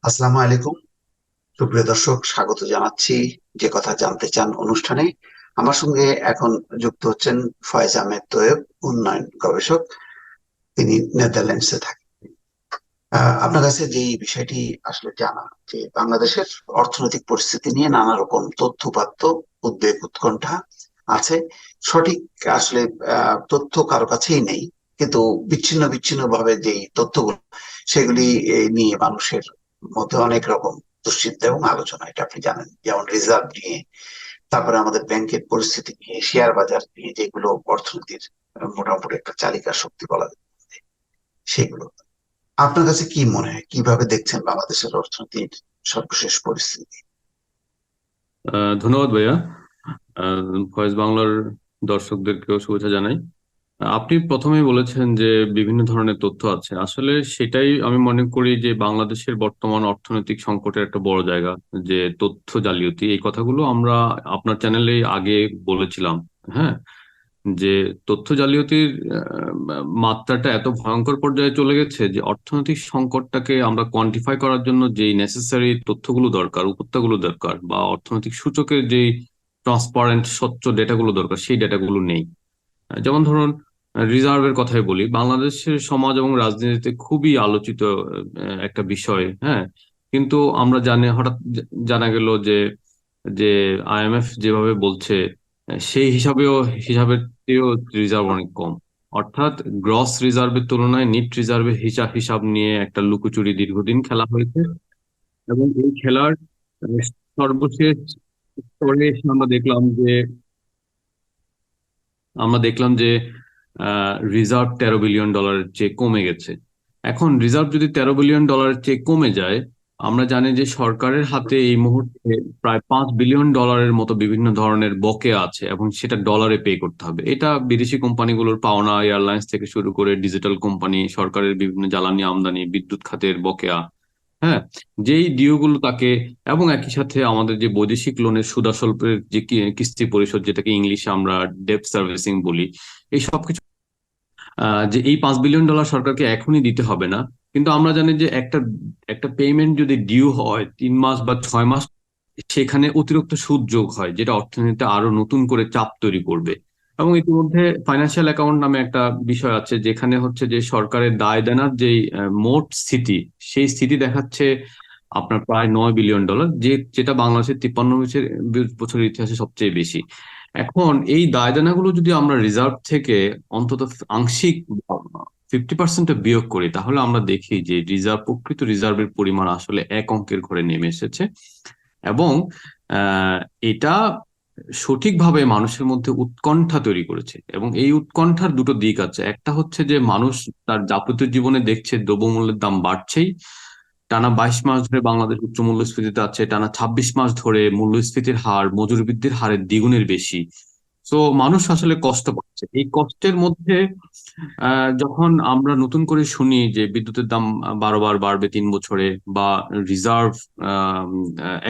আসসালামু আলাইকুম। সুপ্রিয় দর্শক, স্বাগত জানাচ্ছি যে কথা জানতে চান অনুষ্ঠানে। আমার সঙ্গে এখন যুক্ত হচ্ছেন ফয়েজ আহমেদ তোয়েব, উন্নয়ন গবেষক। তিনি নেদারল্যান্ডসে থাকেন। আপনার কাছে যে বিষয়টি আসলে জানা, যে বাংলাদেশের অর্থনৈতিক পরিস্থিতি নিয়ে নানা রকম তথ্যপাত্য, উদ্বেগ, উৎকণ্ঠা আছে। সঠিক আসলে তথ্য কারো কাছেই নেই, কিন্তু বিচ্ছিন্ন বিচ্ছিন্ন ভাবে যেই তথ্যগুলো, সেগুলি নিয়ে মানুষের মধ্যে অনেক রকম দুশ্চিন্তা এবং আলোচনা, এটা আপনি জানেন। যেমন রিজার্ভ নিয়ে, তারপরে আমাদের ব্যাংকের পরিস্থিতি নিয়ে, শেয়ার বাজার নিয়ে, যেগুলো অর্থনীতির মোটামুটি একটা চালিকা শক্তি বলা যায়, সেগুলো। আপনার কাছে কি মনে হয়, কিভাবে দেখছেন বাংলাদেশের অর্থনীতির সর্বশেষ পরিস্থিতি? ধন্যবাদ ভাইয়া। ভয়েস বাংলার দর্শকদেরকেও শুভেচ্ছা জানাই। আপনি প্রথমেই বলেছেন যে বিভিন্ন ধরনের তথ্য আছে, আসলে সেটাই আমি মনে করি যে বাংলাদেশের বর্তমান অর্থনৈতিক সংকটের একটা বড় জায়গা, যে তথ্য জালিয়াতি। এই কথাগুলো আমরা আপনার চ্যানেলে আগে বলেছিলাম। হ্যাঁ, যে তথ্য জালিয়াতির মাত্রাটা এত ভয়ঙ্কর পর্যায়ে চলে গেছে যে অর্থনৈতিক সংকটটাকে আমরা কোয়ান্টিফাই করার জন্য যেই নেসেসারি তথ্যগুলো দরকার, উপত্যগুলো দরকার, বা অর্থনৈতিক সূচকের যেই ট্রান্সপারেন্ট স্বচ্ছ ডেটাগুলো দরকার, সেই ডেটাগুলো নেই। যেমন ধরুন, রিজার্ভের কথাই বলি, বাংলাদেশের সমাজ এবং রাজনীতিতে খুবই আলোচিত একটা বিষয়। হ্যাঁ, কিন্তু আমরা জানি, হঠাৎ জানা গেল যে যে আইএমএফ যেভাবে বলছে, সেই হিসাবের চেয়েও রিজার্ভ অনেক কম। অর্থাৎ গ্রস রিজার্ভের তুলনায় নিট রিজার্ভের হিসাব হিসাব নিয়ে একটা লুকোচুরি দীর্ঘদিন খেলা হয়েছে। এবং এই খেলার আহ, সর্বশেষ স্তরে এসে আমরা দেখলাম যে রিজার্ভ 13 বিলিয়ন ডলারের চেয়ে কমে গেছে। এখন রিজার্ভ যদি 13 বিলিয়ন ডলারের চেয়ে কমে যায়, আমরা জানি যে সরকারের হাতে এই মুহূর্তে প্রায় 5 বিলিয়ন ডলারের মতো বিভিন্ন ধরনের বকেয়া আছে, এবং সেটা ডলারে পে করতে হবে। এটা বিদেশি কোম্পানিগুলোর পাওনা, এয়ারলাইন্স থেকে শুরু করে ডিজিটাল কোম্পানি, সরকারের বিভিন্ন জ্বালানি আমদানি, বিদ্যুৎ খাতের বকেয়া। হ্যাঁ, যেই ডিও গুলো তাকে, এবং একই সাথে আমাদের যে বৈদেশিক লোনের সুদাস্বল্পের যে কিস্তি পরিশোধ, যেটাকে ইংলিশে আমরা ডেট সার্ভিসিং বলি, এই সবকিছু, যে এই 5 বিলিয়ন ডলার সরকারকে এখনই দিতে হবে না। কিন্তু আমরা জানি যে একটা একটা পেমেন্ট যদি ডিউ হয় 3 মাস বা 6 মাস, সেখানে অতিরিক্ত সুদ যোগ হয়, যেটা অর্থনীতিতে আরো নতুন করে চাপ তৈরি করবে। এবং ইতিমধ্যে ফাইন্যান্সিয়াল অ্যাকাউন্ট নামে একটা বিষয় আছে, যেখানে হচ্ছে যে সরকারের দায় দেনার যেই মোট স্থিতি, সেই স্থিতি দেখাচ্ছে আপনার প্রায় 9 বিলিয়ন ডলার, যেটা বাংলাদেশের 53 বছরের ইতিহাসে সবচেয়ে বেশি। এখন এই দায় দেনাগুলো যদি আমরা রিজার্ভ থেকে অন্তত আংশিক 50% বিয়োগ করি, তাহলে আমরা দেখি যে প্রকৃত রিজার্ভের পরিমাণ আসলে এক অঙ্কের ঘরে নেমে এসেছে। এবং আহ, এটা সঠিকভাবে মানুষের মধ্যে উৎকণ্ঠা তৈরি করেছে। এবং এই উৎকণ্ঠার দুটো দিক আছে, একটা হচ্ছে যে মানুষ তার যাবতীয় জীবনে দেখছে দ্রব্যমূল্যের দাম বাড়ছেই। টানা 22 মাস ধরে বাংলাদেশ উচ্চ মূল্যস্ফীতিতে আছে, টানা 26 মাস ধরে মূল্যস্ফীতির হার মজুরি বৃদ্ধির হারের দ্বিগুণের বেশি। তো মানুষ আসলে কষ্ট পাচ্ছে। এই কষ্টের মধ্যে যখন আমরা নতুন করে শুনি যে বিদ্যুতের দাম 12বার বাড়বে 3 বছরে, বা রিজার্ভ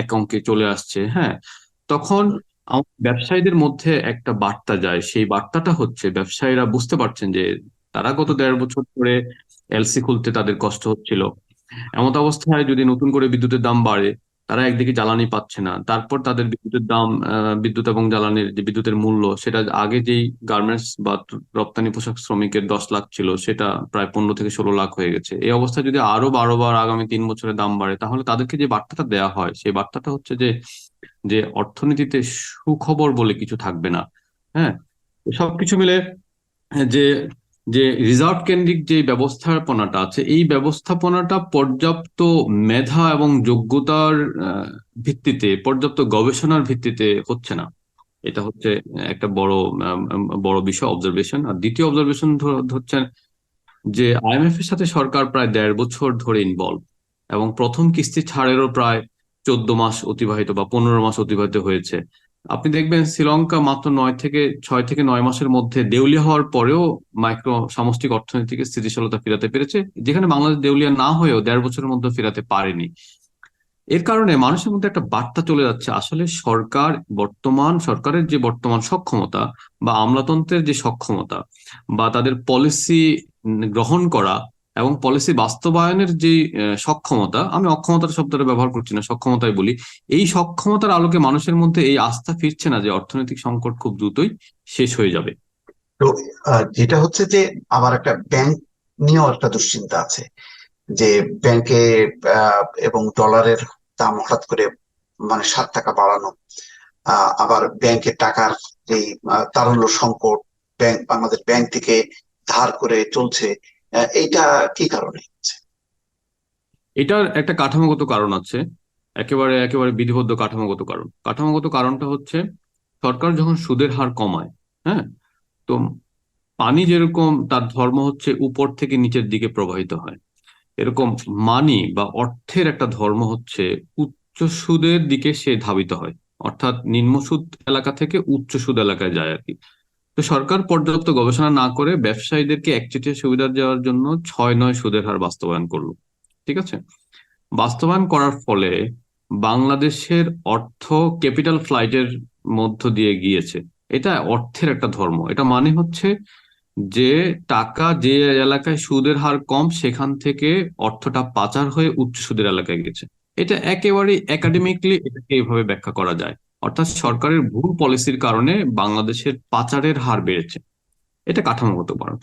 এক অঙ্কে চলে আসছে, হ্যাঁ, তখন ব্যবসায়ীদের মধ্যে একটা বার্তা যায়। সেই বার্তাটা হচ্ছে, ব্যবসায়ীরা বুঝতে পারছেন যে তারা গত 1.5 বছর ধরে এলসি খুলতে তাদের কষ্ট হচ্ছিল। এমত অবস্থায় যদি নতুন করে বিদ্যুতের দাম বাড়ে, তারা একদিকে জ্বালানি পাচ্ছে না, তারপর তাদের বিদ্যুতের দাম, বিদ্যুৎ এবং জ্বালানির যে বিদ্যুতের মূল্য, সেটা আগে যেই গার্মেন্টস বা রপ্তানি পোশাক শ্রমিকের 10 লাখ ছিল, সেটা প্রায় 15 থেকে 16 লাখ হয়ে গেছে। এই অবস্থায় যদি আরো 12বার আগামী 3 বছরে দাম বাড়ে, তাহলে তাদেরকে যে বার্তাটা দেওয়া হয়, সেই বার্তাটা হচ্ছে যে যে অর্থনীতিতে সুখবর বলে কিছু থাকবে না। হ্যাঁ, সবকিছু মিলে যে যে রিজার্ভ কেন্দ্রিক যে ব্যবস্থাপনাটা আছে, এই ব্যবস্থাপনাটা পর্যাপ্ত মেধা এবং যোগ্যতার ভিত্তিতে, পর্যাপ্ত গবেষণার ভিত্তিতে হচ্ছে না। এটা হচ্ছে একটা বড় বিষয়, অবজারভেশন। আর দ্বিতীয় অবজারভেশন হচ্ছে যে আইএমএফ এর সাথে সরকার প্রায় 1.5 বছর ধরে ইনভলভ, এবং প্রথম কিস্তি ছাড়েরও প্রায় 14 মাস অতিবাহিত বা 15 মাস অতিবাহিত হয়েছে। আপনি দেখবেন শ্রীলঙ্কা মাত্র 6 থেকে 9 মাসের মধ্যে দেউলিয়া হওয়ার পরেও মাইক্রো সামষ্টিক অর্থনীতিকে স্থিতিশীলতা ফেরাতে পেরেছে, যেখানে বাংলাদেশ দেউলিয়া না হয়েও 1.5 বছরের মধ্যে ফেরাতে পারেনি। এর কারণে মানুষের মধ্যে একটা বার্তা চলে যাচ্ছে, আসলে সরকারের যে বর্তমান সক্ষমতা, বা আমলাতন্ত্রের যে সক্ষমতা, বা তাদের পলিসি গ্রহণ করা, এবং পলিসি বাস্তবায়নের যে সক্ষমতা, আমি অক্ষমতার শব্দটা ব্যবহার করছি না, সক্ষমতাই বলি, এই সক্ষমতার আলোকে মানুষের মধ্যে এই আস্থা ফিরছে না যে অর্থনৈতিক সংকট খুব দ্রুতই শেষ হয়ে যাবে। তো যেটা হচ্ছে যে আমার একটা ব্যাংক নিয়েও একটা দুশ্চিন্তা আছে, যে ব্যাংকে এবং ডলারের দাম হঠাৎ করে মানে 7 টাকা বাড়ানো, আবার ব্যাংকের টাকার যে তারল্য সংকট, বাংলাদেশ ব্যাংক থেকে ধার করে চলছে, এইটা কি কারণে হচ্ছে? এটার একটা কাঠামোগত কারণ আছে, একেবারে একেবারে বিধিবদ্ধ কাঠামোগত কারণ। কাঠামোগত কারণটা হচ্ছে, সরকার যখন সুদের হার কমায়, হ্যাঁ, তো পানি যেরকম তার ধর্ম হচ্ছে উপর থেকে নিচের দিকে প্রবাহিত হয়, এরকম মানি বা অর্থের একটা ধর্ম হচ্ছে উচ্চ সুদের দিকে সে ধাবিত হয়। অর্থাৎ নিম্ন সুদ এলাকা থেকে উচ্চ সুদ এলাকায় যায় আর কি। তো সরকার পর্যাপ্ত গবেষণা না করে ব্যবসায়ীদেরকে একচেটিয়া সুবিধা দেওয়ার জন্য 6-9 সুদের হার বাস্তবায়ন করলো। ঠিক আছে, বাস্তবায়ন করার ফলে বাংলাদেশের অর্থ ক্যাপিটাল ফ্লাইটের মধ্য দিয়ে গিয়েছে। এটা অর্থের একটা ধর্ম। এটা মানে হচ্ছে যে টাকা যে এলাকায় সুদের হার কম সেখান থেকে অর্থটা পাচার হয়ে উচ্চ সুদের এলাকায় গেছে। এটা একেবারে একাডেমিকলি এটাকে এইভাবে ব্যাখ্যা করা যায়। অর্থাৎ সরকারের ভুল পলিসির কারণে বাংলাদেশের পাচারের হার বেড়েছে। এটা কাঠামোগত কারণ।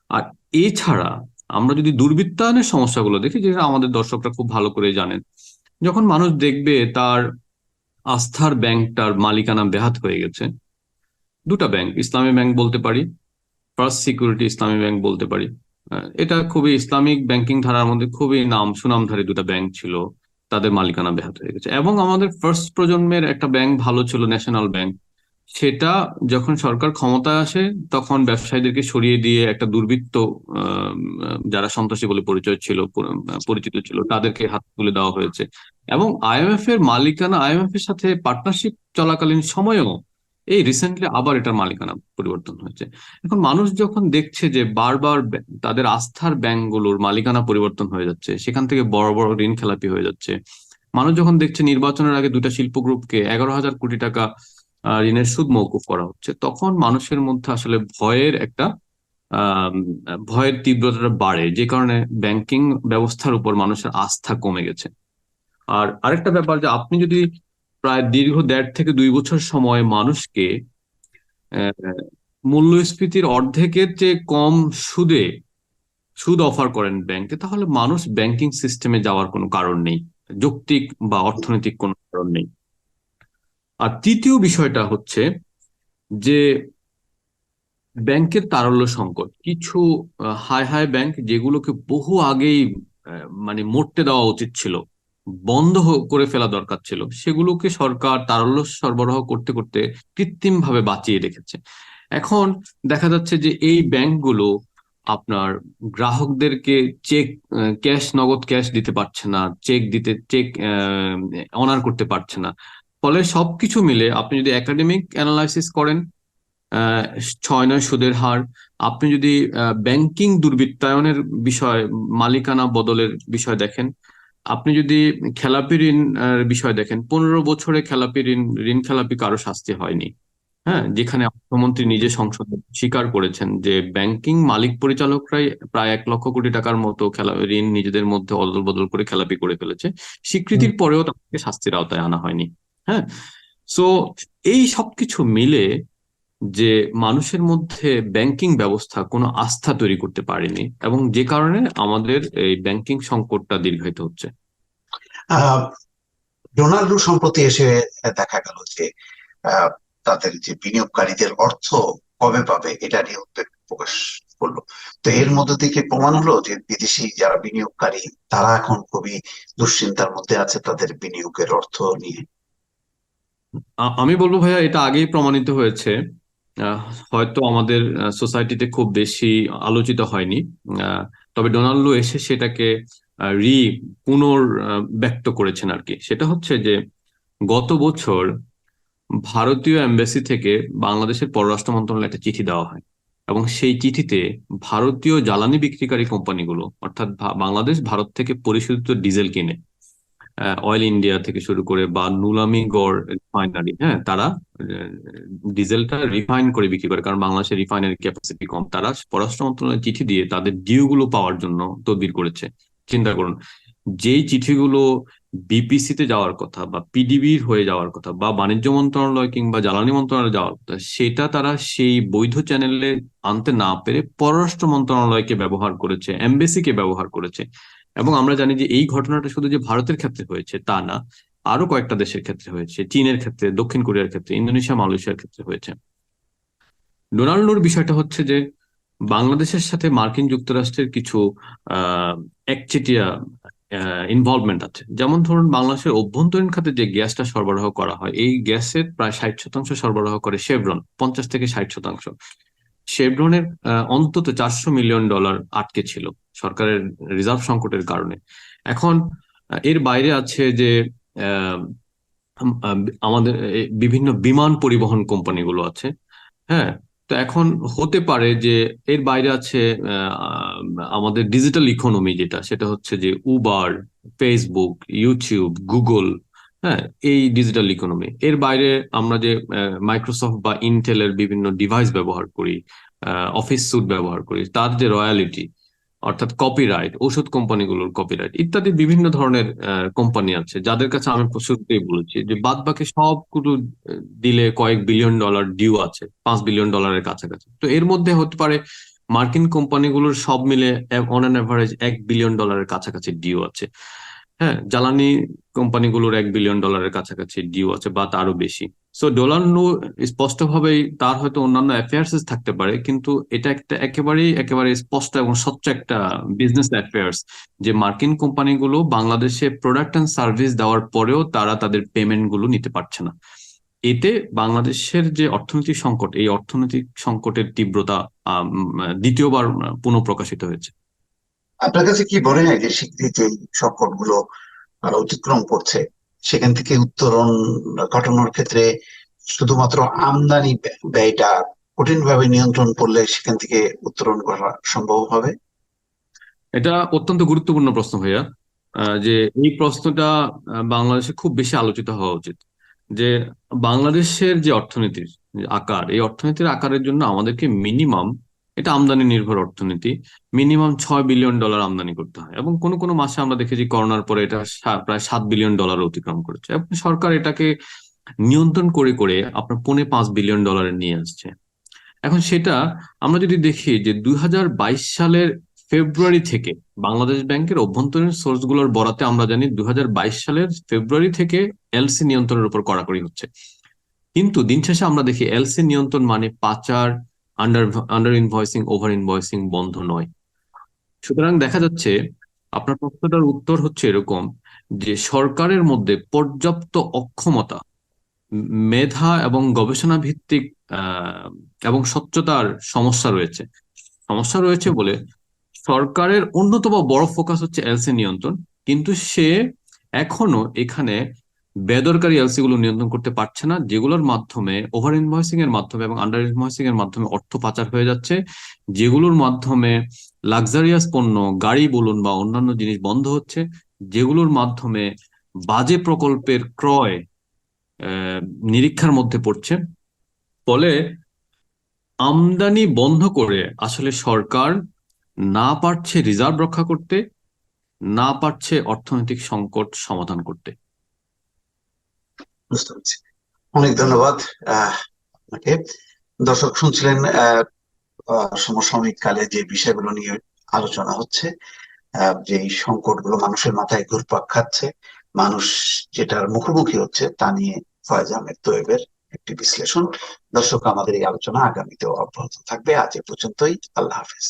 আর এছাড়া আমরা যদি দুর্বৃত্তায়নের সমস্যাগুলো দেখি, যেটা আমাদের দর্শকরা খুব ভালো করে জানেন, যখন মানুষ দেখবে তার আস্থার ব্যাংকটার মালিকানা বেহাত হয়ে গেছে, দুটা ব্যাংক, ইসলামী ব্যাংক বলতে পারি, ফার্স্ট সিকিউরিটি ইসলামী ব্যাংক বলতে পারি, এটা খুবই ইসলামিক ব্যাংকিং ধারার মধ্যে খুবই সুনামধারী দুটা ব্যাংক ছিল, তাদের মালিকানা ব্যাহত হয়ে গেছে। এবং আমাদের ফার্স্ট প্রজন্মের একটা ব্যাংক ভালো ছিল, ন্যাশনাল ব্যাংক, সেটা যখন সরকার ক্ষমতায় আসে তখন ব্যবসায়ীদেরকে সরিয়ে দিয়ে একটা দুর্বৃত্ত, আহ, যারা সন্ত্রাসী বলে পরিচিত ছিল, তাদেরকে হাত তুলে দেওয়া হয়েছে। এবং আইএমএফ এর মালিকানা, আইএমএফ এর সাথে পার্টনারশিপ চলাকালীন সময়েও এই রিসেন্টলি আবার এটার মালিকানা পরিবর্তন হয়েছে। এখন মানুষ যখন দেখছে যে বারবার তাদের আস্থার ব্যাংকগুলোর মালিকানা পরিবর্তন হয়ে যাচ্ছে, সেখান থেকে বড় বড় ঋণ খেলাপি হয়ে যাচ্ছে, মানুষ যখন দেখছে নির্বাচনের আগে দুটা শিল্প গ্রুপকে 11,000 কোটি টাকা ঋণের সুদ মওকুফ করা হচ্ছে, তখন মানুষের মধ্যে আসলে ভয়ের একটা আহ ভয়ের তীব্রতাটা বাড়ে, যে কারণে ব্যাংকিং ব্যবস্থার উপর মানুষের আস্থা কমে গেছে। আর আরেকটা ব্যাপার, যে আপনি যদি প্রায় দীর্ঘ 1.5 থেকে 2 বছর সময় মানুষকে আহ, মূল্যস্ফীতির অর্ধেকের চেয়ে কম সুদে সুদ অফার করেন ব্যাংকে, তাহলে মানুষ ব্যাংকিং সিস্টেমে যাওয়ার কোনো কারণ নেই, যৌক্তিক বা অর্থনৈতিক কোনো কারণ নেই। আর তৃতীয় বিষয়টা হচ্ছে যে ব্যাংকের তারল্য সংকট। কিছু হাই হাই ব্যাংক যেগুলোকে বহু আগেই মানে মরতে দেওয়া উচিত ছিল, বন্ধ করে ফেলা দরকার ছিল, সেগুলোকে সরকার তারল্য সরবরাহ করতে করতে কৃত্রিম ভাবে বাঁচিয়ে রেখেছে। এখন দেখা যাচ্ছে যে এই ব্যাংকগুলো আপনার গ্রাহকদেরকে চেক, নগদ ক্যাশ দিতে পারছে না, চেক অনার করতে পারছে না। ফলে সবকিছু মিলে আপনি যদি একাডেমিক অ্যানালাইসিস করেন, 6-9 সুদের হার, আপনি যদি ব্যাংকিং দুর্বৃত্তায়নের বিষয়, মালিকানা বদলের বিষয় দেখেন, আপনি যদি খেলাপি ঋণ বিষয় দেখেন, 15 বছরে খেলাপি ঋণ খেলাপি কারো শাস্তি হয়নি। হ্যাঁ, যেখানে অর্থমন্ত্রী নিজে সংসদে স্বীকার করেছেন যে ব্যাংকিং মালিক পরিচালকরাই প্রায় 1 লক্ষ কোটি টাকার মতো ঋণ নিজেদের মধ্যে অদল বদল করে খেলাপি করে ফেলেছে, স্বীকৃতির পরেও তাদেরকে শাস্তির আওতায় আনা হয়নি। হ্যাঁ, সো এই সবকিছু মিলে যে মানুষের মধ্যে ব্যাংকিং ব্যবস্থা কোনো আস্থা তৈরি করতে পারেনি, এবং যে কারণে আমাদের এই ব্যাংকিং সংকটটা দীর্ঘায়িত হচ্ছে। আহ ডোনাল্ডো সম্প্রতি এসে দেখা গেল যে আহ, তাদের যে বিনিয়োগকারীদের অর্থ কবে পাবে এটা নিয়ে উদ্বেগ প্রকাশ করলো। তো এর মধ্য থেকে প্রমাণ হলো যে বিদেশি যারা বিনিয়োগকারী তারা এখন খুবই দুশ্চিন্তার মধ্যে আছে তাদের বিনিয়োগের অর্থ নিয়ে। আমি বলবো ভাইয়া, এটা আগেই প্রমাণিত হয়েছে। আহ, হয়তো আমাদের সোসাইটিতে খুব বেশি আলোচিত হয়নি। আহ, তবে ডোনাল্ডো এসে সেটাকে আহ, রি পুনর ব্যক্ত করেছেন আর কি। সেটা হচ্ছে যে গত বছর ভারতীয় এম্বাসি থেকে বাংলাদেশের পররাষ্ট্র মন্ত্রণালয়ে একটা চিঠি দেওয়া হয়, এবং সেই চিঠিতে ভারতীয় জ্বালানি বিক্রিকারী কোম্পানিগুলো, অর্থাৎ বাংলাদেশ ভারত থেকে পরিশোধিত ডিজেল কিনে, অয়েল ইন্ডিয়া থেকে শুরু করে বা নুলামিগড় রিফাইনারি, হ্যাঁ, তারা ডিজেলটা রিফাইন করে বিক্রি করে, কারণ বাংলাদেশের রিফাইনারি ক্যাপাসিটি কম। তারা পররাষ্ট্র মন্ত্রণালয়ে চিঠি দিয়ে তাদের ডিউ গুলো পাওয়ার জন্য তদবির করেছে। চিন্তা করুন, যেই চিঠিগুলো বিপিসি তে যাওয়ার কথা বা পিডিবির হয়ে যাওয়ার কথা বা বাণিজ্য মন্ত্রণালয় কিংবা জ্বালানি মন্ত্রণালয়ে যাওয়ার কথা, সেটা তারা সেই বৈধ চ্যানেলে আনতে না পেরে পররাষ্ট্র মন্ত্রণালয়কে ব্যবহার করেছে, এমবেসিকে ব্যবহার করেছে। এবং আমরা জানি যে এই ঘটনাটা শুধু যে ভারতের ক্ষেত্রে হয়েছে তা না, আরো কয়েকটা দেশের ক্ষেত্রে হয়েছে, চীনের ক্ষেত্রে, দক্ষিণ কোরিয়ার ক্ষেত্রে, ইন্দোনেশিয়া, মালয়েশিয়ার ক্ষেত্রে হয়েছে। ডোনাল্ডোর বিষয়টা হচ্ছে যে বাংলাদেশের সাথে মার্কিন যুক্তরাষ্ট্রের কিছু আহ একচেটিয়া ইনভলভমেন্ট আছে। যেমন ধরুন, বাংলাদেশের অভ্যন্তরীণ খাতে যে গ্যাসটা সরবরাহ করা হয়, এই গ্যাসের প্রায় 60% সরবরাহ করে শেভরন, 50 থেকে 60%। শেভরনের অন্তত $400 মিলিয়ন আটকে ছিল সরকারের রিজার্ভ সংকটের কারণে। এখন এর বাইরে আছে যে আহ, আমাদের বিভিন্ন বিমান পরিবহন কোম্পানিগুলো আছে। হ্যাঁ, তো এখন হতে পারে যে এর বাইরে আছে আহ, আমাদের ডিজিটাল ইকোনমি, যেটা সেটা হচ্ছে যে উবার, ফেসবুক, ইউটিউব, গুগল। হ্যাঁ, এই ডিজিটাল ইকোনমি এর বাইরে আমরা যে মাইক্রোসফট বা ইন্টেলের বিভিন্ন ডিভাইস ব্যবহার করি, অফিস স্যুট ব্যবহার করি, তার যে রয়্যালিটি, অর্থাৎ কপিরাইট, ওষুধ কোম্পানিগুলোর কপিরাইট ইত্যাদি বিভিন্ন ধরনের কোম্পানি আছে, যাদের কাছে আমি শুরুতেই বলেছি যে বাদ বাকি সবগুলো দিলে কয়েক বিলিয়ন ডলার ডিউ আছে, $5 বিলিয়নের কাছাকাছি। তো এর মধ্যে হতে পারে মার্কিন কোম্পানিগুলোর সব মিলে অন অ্যান এভারেজ $1 বিলিয়নের কাছাকাছি ডিউ আছে। হ্যাঁ, জ্বালানি কোম্পানিগুলোর $1 বিলিয়নের কাছাকাছি ডিউ আছে বা তারও বেশি। সো ডোনাল্ড স্পষ্টভাবেই তার হয়তো অন্যান্য অ্যাফেয়ার্স থাকতে পারে, কিন্তু এটা একটা একেবারেই একেবারে স্পষ্ট এবং স্বচ্ছ একটা বিজনেস অ্যাফেয়ার্স যে মার্কিন কোম্পানিগুলো বাংলাদেশে প্রোডাক্ট অ্যান্ড সার্ভিস দেওয়ার পরেও তারা তাদের পেমেন্ট গুলো নিতে পারছে না। এতে বাংলাদেশের যে অর্থনৈতিক সংকট, এই অর্থনৈতিক সংকটের তীব্রতা দ্বিতীয়বার পুনঃপ্রকাশিত হয়েছে। আপনার কাছে কি মনে হয় যে শিগগিরই যে সংকট গুলো অতিক্রম করছে, সেখান থেকে উত্তরণ ঘটানোর ক্ষেত্রে শুধুমাত্র আমদানি ব্যয়টা কঠিনভাবে নিয়ন্ত্রণ করলে সেখান থেকে উত্তরণ করা সম্ভব হবে? এটা অত্যন্ত গুরুত্বপূর্ণ প্রশ্ন ভাইয়া। যে এই প্রশ্নটা বাংলাদেশে খুব বেশি আলোচিত হওয়া উচিত। যে বাংলাদেশের যে অর্থনীতির যে আকার, এই অর্থনীতির আকারের জন্য আমাদেরকে মিনিমাম, এটা আমদানি নির্ভর অর্থনীতি, মিনিমাম $6 বিলিয়ন আমদানি করতে হয়। এবং কোনো কোনো মাসে আমরা দেখেছি করোনার পরে এটা প্রায় $7 বিলিয়ন অতিক্রম করেছে, এবং সরকার এটাকে নিয়ন্ত্রণ করে করে আপনার $5.25 বিলিয়ন নিয়ে আসছে। এখন সেটা আমরা যদি দেখি যে 2022 সালের ফেব্রুয়ারি থেকে বাংলাদেশ ব্যাংকের অভ্যন্তরীণ সোর্স গুলোর বরাতে আমরা জানি 2022 সালের ফেব্রুয়ারি থেকে এলসি নিয়ন্ত্রণের উপর কড়াকড়ি হচ্ছে। কিন্তু দিন শেষে আমরা দেখি এলসি নিয়ন্ত্রণ মানে পাচার, under under invoicing, over invoicing বন্ধ নয়। সুতরাং দেখা যাচ্ছে, আপনার প্রশ্নটার উত্তর হচ্ছে এরকম যে সরকারের মধ্যে পর্যাপ্ত অক্ষমতা, মেধা এবং গবেষণা ভিত্তিক আহ এবং স্বচ্ছতার সমস্যা রয়েছে। সমস্যা রয়েছে বলে সরকারের অন্যতম বড় ফোকাস হচ্ছে এলসি নিয়ন্ত্রণ, কিন্তু সে এখনো এখানে বেদরকারি এলসি গুলো নিয়ন্ত্রণ করতে পারছে না, যেগুলোর মাধ্যমে ওভার ইনভয়েসিং এর মাধ্যমে এবং আন্ডার ইনভয়েসিং এর মাধ্যমে অর্থ পাচার হয়ে যাচ্ছে, যেগুলোর মাধ্যমে লাক্সারিয়াস পণ্য, গাড়ি বলুন বা অন্যান্য জিনিস বন্ধ হচ্ছে, যেগুলোর মাধ্যমে বাজে প্রকল্পের ক্রয় আহ, নিরীক্ষার মধ্যে পড়ছে। ফলে আমদানি বন্ধ করে আসলে সরকার না পারছে রিজার্ভ রক্ষা করতে, না পারছে অর্থনৈতিক সংকট সমাধান করতে। বুঝতে পারছি। অনেক ধন্যবাদ আপনাকে। দর্শক শুনছিলেন সমসাময়িক কালে যে বিষয়গুলো নিয়ে আলোচনা হচ্ছে, যে সংকটগুলো মানুষের মাথায় ঘুরপাক খাচ্ছে, মানুষ যেটার মুখোমুখি হচ্ছে তা নিয়ে ফয়েজ আহমেদ তোয়েবের একটি বিশ্লেষণ। দর্শক, আমাদের এই আলোচনা আগামীতেও অব্যাহত থাকবে। আজ এ পর্যন্তই। আল্লাহ হাফেজ।